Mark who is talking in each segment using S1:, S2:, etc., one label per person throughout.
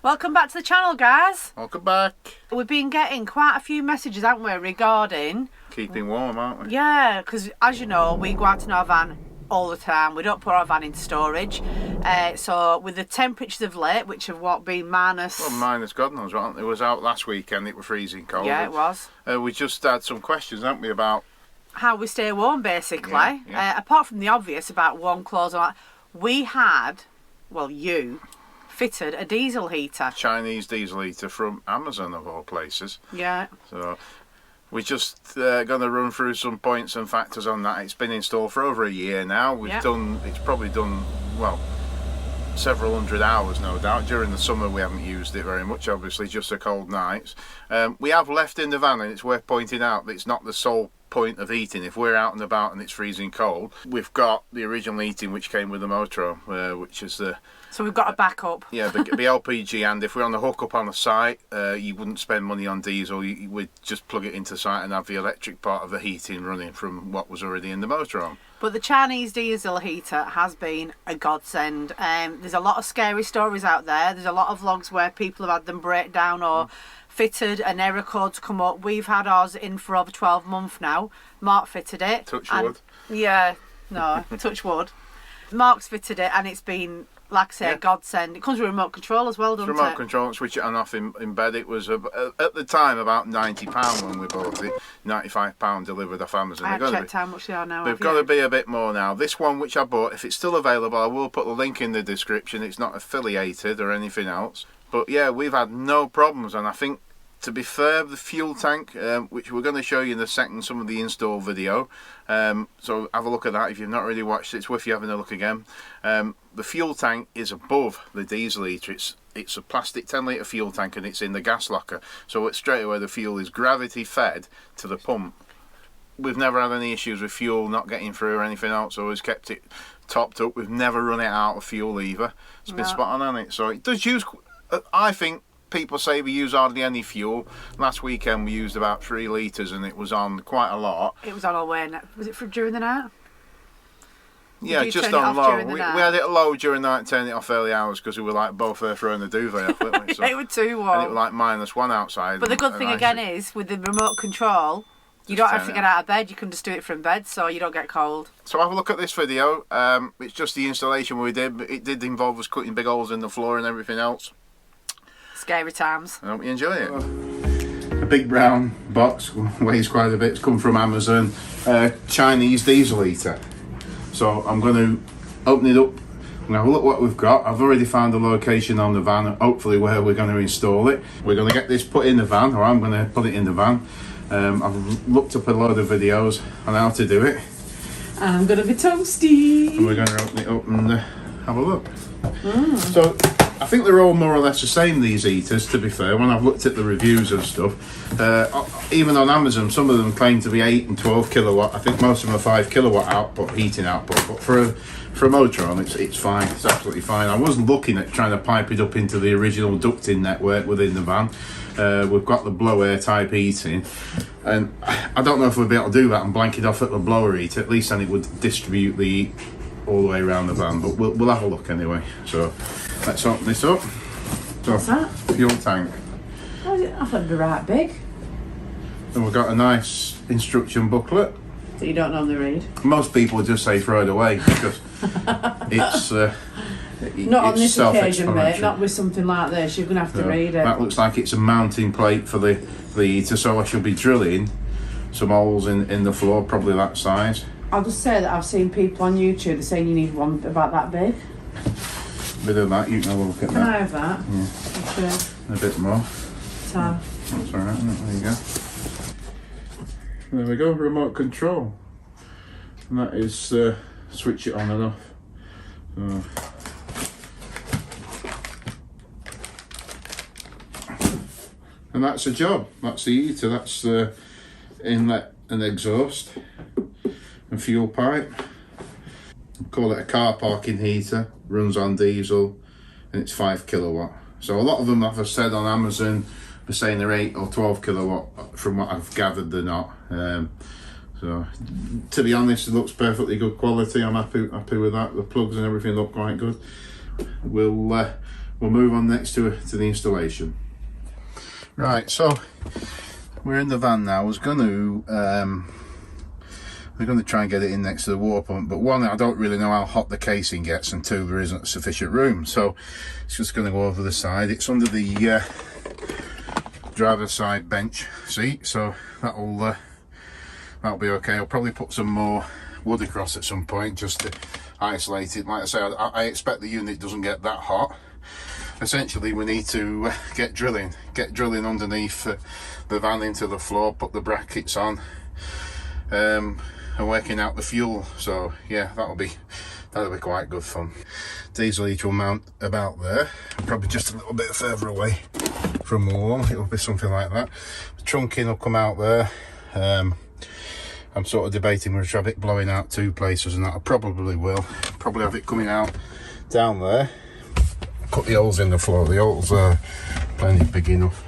S1: Welcome back to the channel, guys.
S2: Welcome back.
S1: We've been getting quite a few messages, haven't we, regarding...
S2: Keeping warm, aren't we?
S1: Yeah, because as you know, we go out in our van all the time. We don't put our van into storage. So with the temperatures of late, which have been minus...
S2: Well, minus God knows what. It was out last weekend, it was freezing cold.
S1: Yeah, it was.
S2: We just had some questions, haven't we, about...
S1: how we stay warm, basically.
S2: Yeah.
S1: Apart from the obvious about warm clothes and all that, we had, well, you... fitted a diesel heater.
S2: Chinese diesel heater from Amazon, of all places.
S1: Yeah.
S2: So we're just going to run through some points and factors on that. It's been installed for over a year now. It's probably done, well, several hundred hours, no doubt. During the summer we haven't used it very much, obviously, just the cold nights. We have left in the van, and it's worth pointing out that it's not the sole point of heating. If we're out and about and it's freezing cold, we've got the original heating which came with the motor, which is the...
S1: So we've got a backup.
S2: Yeah, the LPG, and if we're on the hookup on the site, you wouldn't spend money on diesel. You would just plug it into site and have the electric part of the heating running from what was already in the motorhome.
S1: But the Chinese diesel heater has been a godsend. There's a lot of scary stories out there. There's a lot of vlogs where people have had them break down or fitted and error codes come up. We've had ours in for over 12 months now. Mark fitted it.
S2: Touch wood.
S1: Yeah, no, touch wood. Mark's fitted it and it's been... like I say, a godsend. It comes with a remote control as well, doesn't it?
S2: Remote control, and switch it on off in bed. It was, at the time, about £90 when we bought it. £95 delivered off Amazon.
S1: I checked how much they are now.
S2: They've got to be a bit more now. This one which I bought, if it's still available, I will put the link in the description. It's not affiliated or anything else. But yeah, we've had no problems, and I think, to be fair, the fuel tank, which we're going to show you in a second, some of the install video, so have a look at that if you've not already watched it. It's worth you having a look again. The fuel tank is above the diesel heater. It's a plastic 10-litre fuel tank, and it's in the gas locker, so straight away the fuel is gravity fed to the pump. We've never had any issues with fuel not getting through or anything else. Always kept it topped up. We've never run it out of fuel either. It's been spot on it. So it does use, I think, people say we use hardly any fuel. Last weekend we used about 3 litres and it was on quite a lot.
S1: It was on all way. Was it for during the night?
S2: Yeah, just on low. We had it low during the night, turning it off early hours because we were like both there throwing the duvet off, weren't we? So,
S1: it was too warm.
S2: And it was like -1 outside.
S1: But the good thing again is, with the remote control, you don't have to get out of bed. You can just do it from bed, so you don't get cold.
S2: So have a look at this video. It's just the installation we did, but it did involve us cutting big holes in the floor and everything else.
S1: Scary times.
S2: I hope you enjoy it. A big brown box, weighs quite a bit. It's come from Amazon. Chinese diesel heater. So I'm going to open it up and have a look what we've got. I've already found the location on the van, hopefully where we're going to install it. We're going to get this put in the van, or I'm going to put it in the van. I've looked up a load of videos on how to do it.
S1: I'm going to be toasty.
S2: And we're going to open it up and have a look. So I think they're all more or less the same, these heaters, to be fair. When I've looked at the reviews of stuff, even on Amazon, some of them claim to be 8 and 12 kilowatt. I think most of them are 5 kilowatt output, heating output. But for a motorhome, it's fine. It's absolutely fine. I was looking at trying to pipe it up into the original ducting network within the van. We've got the blow air type heating, and I don't know if we'll be able to do that and blank it off at the blower heater. At least then it would distribute the heat all the way around the van, but we'll have a look anyway. So let's open this up. So,
S1: what's that?
S2: Fuel tank.
S1: Oh, I thought it'd be right big.
S2: And we've got a nice instruction booklet
S1: that you don't normally read.
S2: Most people just say throw it away because it's
S1: not on this occasion, mate. Not with something like this. You're gonna have to read it.
S2: That looks like it's a mounting plate for the heater, so I should be drilling some holes in the floor, probably that size.
S1: I'll just say that I've seen people on YouTube saying you need one about that big.
S2: A bit of that, you can have a look at that.
S1: Can I have that?
S2: Yeah.
S1: Okay.
S2: A bit more.
S1: So.
S2: That's alright, there you go. There we go, remote control. And that is switch it on and off. And that's a job. That's the heater. That's the inlet and exhaust and fuel pipe. Call it a car parking heater. Runs on diesel and it's 5 kilowatt. So a lot of them, I've said on Amazon, are saying they're 8 or 12 kilowatt. From what I've gathered, they're not. So to be honest, it looks perfectly good quality. I'm happy with that. The plugs and everything look quite good. We'll we'll move on next to the installation. Right, so we're in the van now. We're going to try and get it in next to the water pump, but one, I don't really know how hot the casing gets, and two, there isn't sufficient room, so it's just going to go over the side. It's under the driver's side bench seat, so that'll be okay. I'll probably put some more wood across at some point just to isolate it. Like I say, I expect the unit doesn't get that hot. Essentially, we need to get drilling underneath the van into the floor, put the brackets on, and working out the fuel. So yeah, that'll be quite good fun. Diesel heater will mount about there, probably just a little bit further away from the wall. It'll be something like that. The trunking will come out there. I'm sort of debating whether to have it blowing out two places, and that I probably will. Probably have it coming out down there. Cut the holes in the floor. The holes are plenty big enough.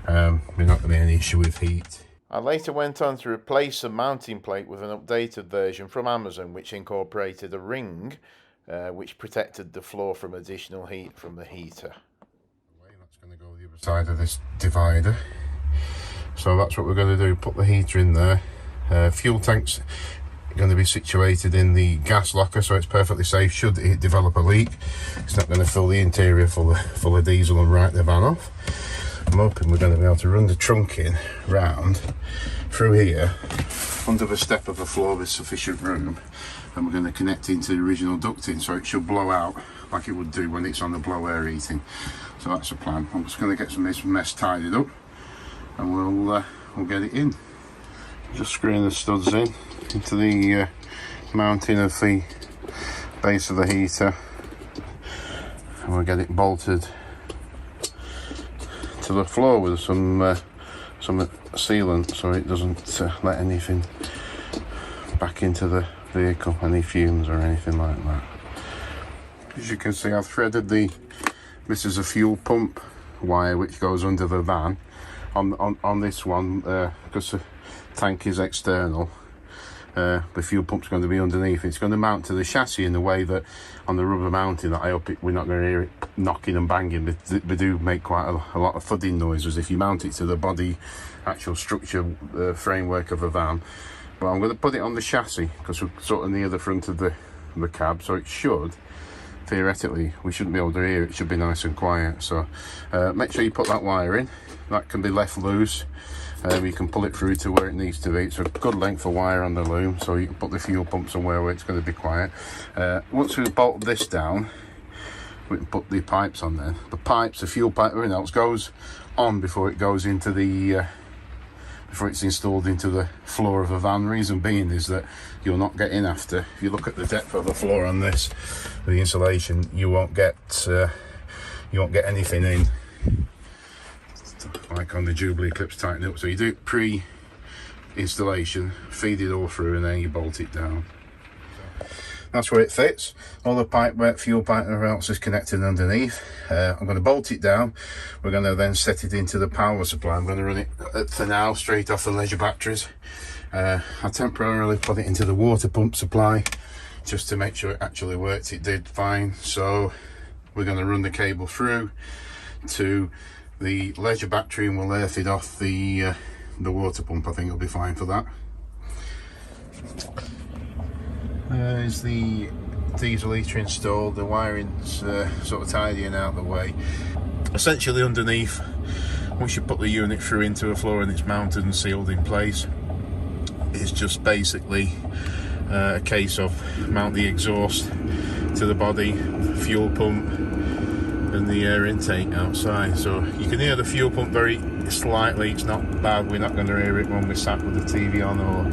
S2: We're not going to be any issue with heat. I later went on to replace the mounting plate with an updated version from Amazon, which incorporated a ring which protected the floor from additional heat from the heater. That's going to go the other side of this divider. So that's what we're going to do, put the heater in there. Fuel tanks are going to be situated in the gas locker, so it's perfectly safe should it develop a leak. It's not going to fill the interior full of diesel and write the van off. I'm hoping we're going to be able to run the trunking round through here under the step of the floor with sufficient room, and we're going to connect into the original ducting so it should blow out like it would do when it's on the blow air heating. So that's the plan. I'm just going to get some of this mess tidied up and we'll get it in. Just screwing the studs into the mounting of the base of the heater, and we'll get it bolted to the floor with some sealant so it doesn't let anything back into the vehicle, any fumes or anything like that. As you can see, I've threaded this is a fuel pump wire which goes under the van on this one, because the tank is external. The fuel pump's going to be underneath. It's going to mount to the chassis in the way that on the rubber mounting that I hope we're not going to hear it knocking and banging. They do make quite a lot of thudding noises if you mount it to the body, actual structure, framework of a van. But I'm going to put it on the chassis because we're sort of near the front of the cab, so it should, theoretically, we shouldn't be able to hear it. It should be nice and quiet. So make sure you put that wire in. That can be left loose. You can pull it through to where it needs to be. It's a good length of wire on the loom, so you can put the fuel pump somewhere where it's going to be quiet. Once we've bolted this down, we can put the pipes on there. The fuel pipe, everything else goes on before it goes into the before it's installed into the floor of a van. Reason being is that you'll not get in after. If you look at the depth of the floor on this, the insulation, you won't get anything in. Like on the Jubilee clips, tighten it up. So you do it pre-installation, feed it all through, and then you bolt it down. That's where it fits. All the pipe work, fuel pipe and everything else is connected underneath. I'm going to bolt it down. We're going to then set it into the power supply. I'm going to run it for now straight off the leisure batteries. I temporarily put it into the water pump supply just to make sure it actually worked. It did fine. So we're going to run the cable through to the leisure battery and we'll earth it off the water pump. I think it'll be fine for that. Is the diesel heater installed. The wiring's sort of tidying out the way. Essentially underneath, once you put the unit through into a floor and it's mounted and sealed in place, it's just basically a case of mount the exhaust to the body, fuel pump and the air intake outside. So you can hear the fuel pump very slightly. It's not bad. We're not going to hear it when we're sat with the TV on or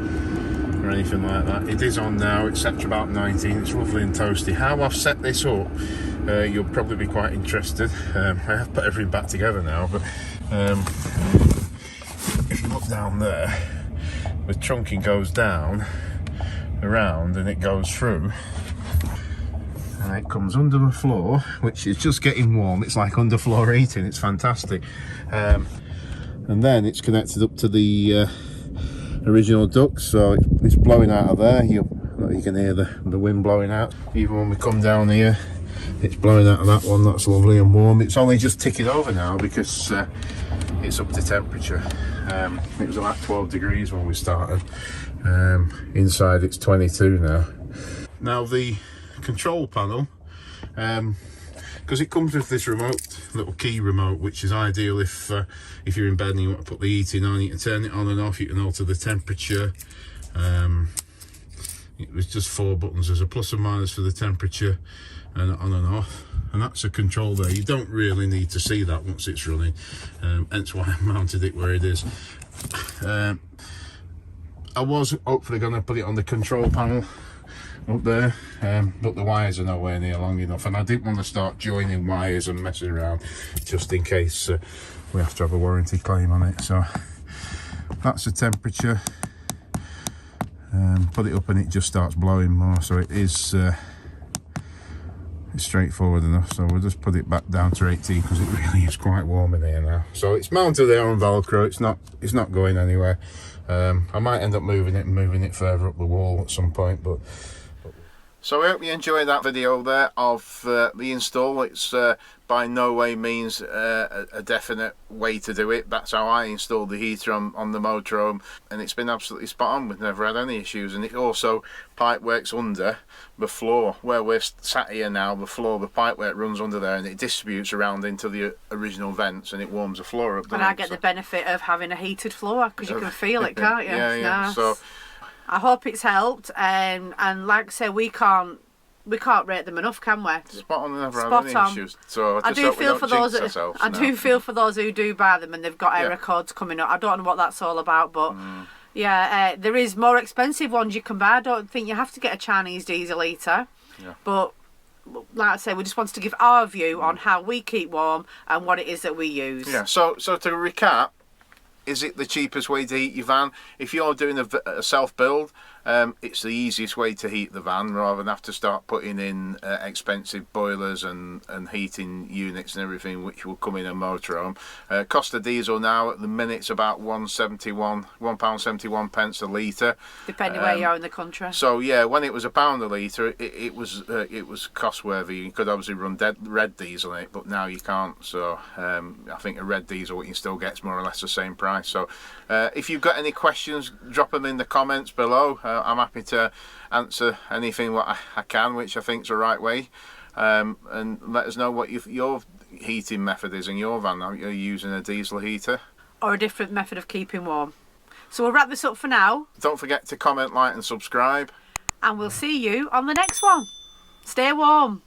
S2: anything like that. It is on now. It's set to about 19. It's lovely and toasty. How I've set this up, you'll probably be quite interested. I have put everything back together now, but if you look down there, the trunking goes down around and it goes through. And it comes under the floor, which is just getting warm. It's like underfloor heating. It's fantastic. And then it's connected up to the original duct, so it's blowing out of there. You can hear the wind blowing out. Even when we come down here, it's blowing out of that one. That's lovely and warm. It's only just ticking over now because it's up to temperature. It was about 12 degrees when we started. Inside it's 22 now. Now the control panel, because it comes with this little key remote, which is ideal if you're in bed and you want to put the heating on. You can turn it on and off, you can alter the temperature. It was just 4 buttons. There's a plus and minus for the temperature and on and off, and that's a control there. You don't really need to see that once it's running, hence why I mounted it where it is. I was hopefully going to put it on the control panel up there, but the wires are nowhere near long enough, and I didn't want to start joining wires and messing around just in case we have to have a warranty claim on it. So that's the temperature. Put it up and it just starts blowing more, so it is it's straightforward enough. So we'll just put it back down to 18 because it really is quite warm in here now. So it's mounted there on Velcro. It's not going anywhere. I might end up moving it further up the wall at some point, but so I hope you enjoyed that video there of the install. It's by no way means a definite way to do it. That's how I installed the heater on the motorhome, and it's been absolutely spot on. We've never had any issues, and it also pipe works under the floor where we're sat here now. The pipework runs under there, and it distributes around into the original vents, and it warms the floor up.
S1: And I get the benefit of having a heated floor because you can feel it, can't you?
S2: Yeah, yeah.
S1: Nice.
S2: So
S1: I hope it's helped, and like I say, we can't rate them enough, can we?
S2: Spot on, never had any issues. So I
S1: do feel for those. I do feel for those who do buy them and they've got error codes coming up. I don't know what that's all about, but yeah, there is more expensive ones you can buy. I don't think you have to get a Chinese diesel heater, but like I say, we just wanted to give our view on how we keep warm and what it is that we use.
S2: Yeah. So to recap. Is it the cheapest way to heat your van? If you're doing a self-build, it's the easiest way to heat the van rather than have to start putting in expensive boilers and heating units and everything, which will come in a motorhome. Cost of diesel now at the minute's about £1.71 a litre,
S1: depending where you are in the country.
S2: So yeah, when it was £1 a litre, it was cost worthy. You could obviously run red diesel in it, but now you can't. So I think a red diesel, what you still get, more or less the same price. So if you've got any questions, drop them in the comments below. I'm happy to answer anything what I can, which I think is the right way, and let us know what your heating method is in your van. Are you using a diesel heater
S1: or a different method of keeping warm? So we'll wrap this up for now.
S2: Don't forget to comment, like and subscribe,
S1: and we'll see you on the next one. Stay warm.